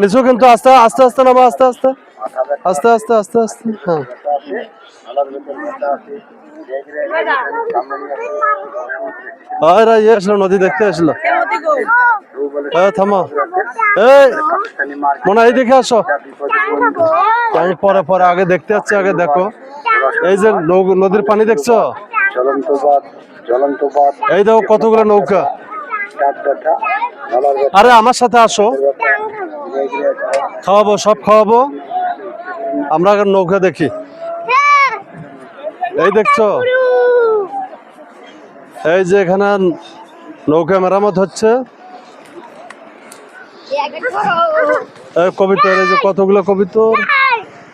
নিচু কিন্তু আস্তে আস্তে আস্তে নামো, আস্তে আস্তে আস্তে আস্তে আস্তে আস্তে। হ্যাঁ এরা ইয়ে আসলো, নদী দেখতে আসলো। থামো, এই মনে হয় এইদিকে আসো। আমি পরে পরে আগে দেখতে যাচ্ছি, আগে দেখো। এই যে নদীর পানি দেখছো, এই দেখো কতগুলো নৌকা। আরে আমার সাথে আসো, খাওয়াবো, সব খাওয়াবো। আমরা আগে নৌকা দেখি। এই দেখছো, এই যে এখানে নৌকা মেরামত হচ্ছে। কবিতর, এই যে কতগুলো কবিতর,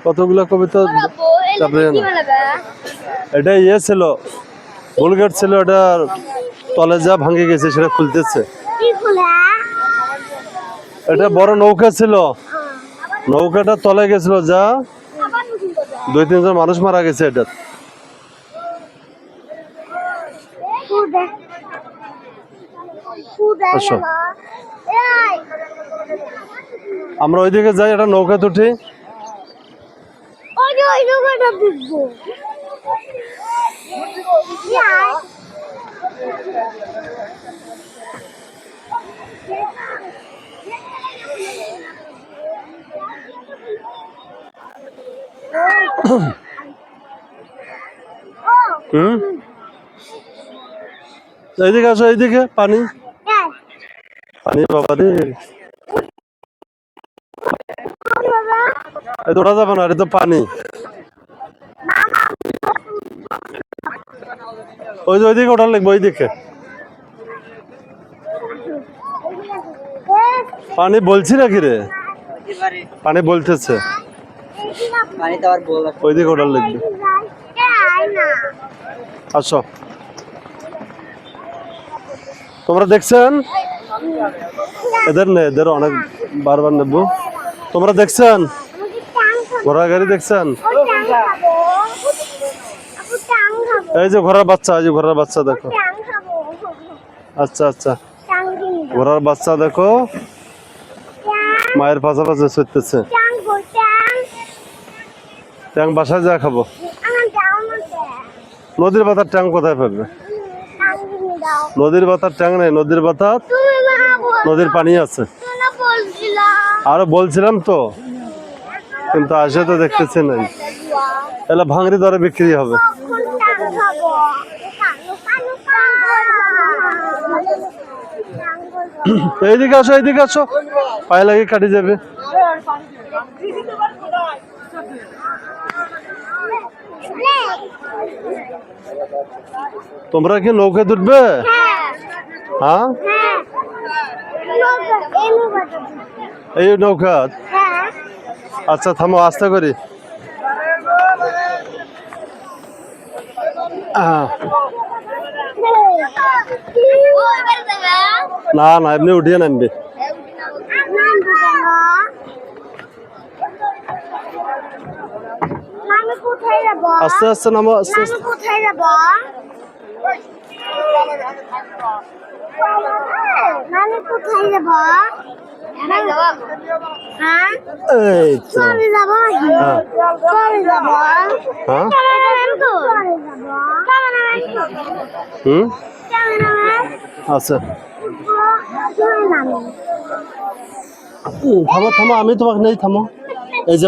কতগুলো কবিতর। তারপরে এটা ইয়ে ছিল, গোলগেট ছিল, এটা তলে যা ভাঙে গেছে, সেটা খুলতেছে। এটা বড় নৌকা ছিল, নৌকাটা তলে গেছিল, যা 2-3 জন মানুষ মারা গেছে এটা। আমরা ওইদিকে যাই, একটা নৌকা তুঠি। এইদিকে আসো, এইদিকে পানি পানি, বাবা রে। ওঠা যাবে না, এটা তো পানি। ওই যে ওইদিকে ওঠার লাগবে, ওইদিকে পানি বলছি নাকি রে, পানি বলতেছে, ওইদিকে ওঠার লাগবে। আসো, তোমরা দেখছেন এদের নেই, এদের অনেক বারবার নেব। তোমরা দেখছেন ঘোড়া গাড়ি, দেখছেন? এই যে ঘোড়ার বাচ্চা, এই যে ঘোড়ার বাচ্চা দেখো। আচ্ছা আচ্ছা, ঘোড়ার বাচ্চা দেখো, মায়ের পাশাপাশি ছুটতেছে। ট্যাং বাসায় যা খাবো। নদীর পাতার ট্যাং কোথায় পাবে? নদীর পাতার ট্যাং নেই, নদীর পাতা, নদীর পানি আছে। আরো বলছিলাম তো, কিন্তু আসে তো দেখতেছি নাই। এলা ভাঙড়ি দরে বিক্রি হবে। এইদিকে আসো, এইদিকে আসো, পায়ে লাগে কাটি যাবে। তোমরা কি নৌকা তুলবে? হ্যাঁ, এই নৌকা। আচ্ছা থামো, আস্তে করি। না না, এমনি উঠিয়ে নামবে। আস্তে আস্তে নামো, আস্তে আস্তে। আচ্ছা থামো থামো, আমি তোমাকে নেই, থামো। এই যে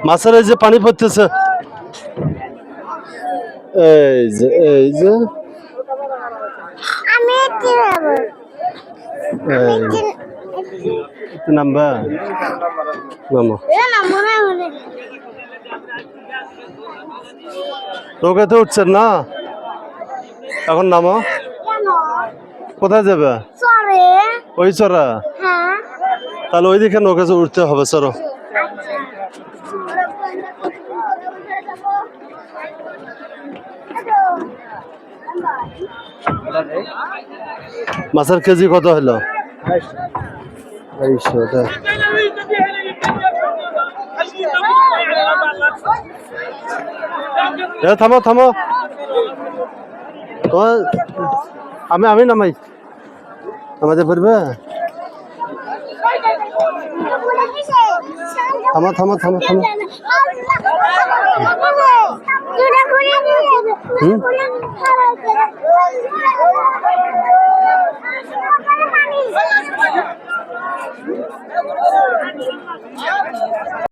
মাছের এই যে পানি পড়তেছে, এই যে এই যে নামবা, নামো। নৌকাতে উঠছেন না এখন, নামো। কোথায় যাবে? ওই চড়া, তাহলে ওইদিকে নৌকাতে উঠতে হবে, চলো। মাছের কেজি কত হলো? 250 টাকা। থামো থামো, আমি নামাই, নামাতে পারবে? থামো থামো থামো থামো। হুম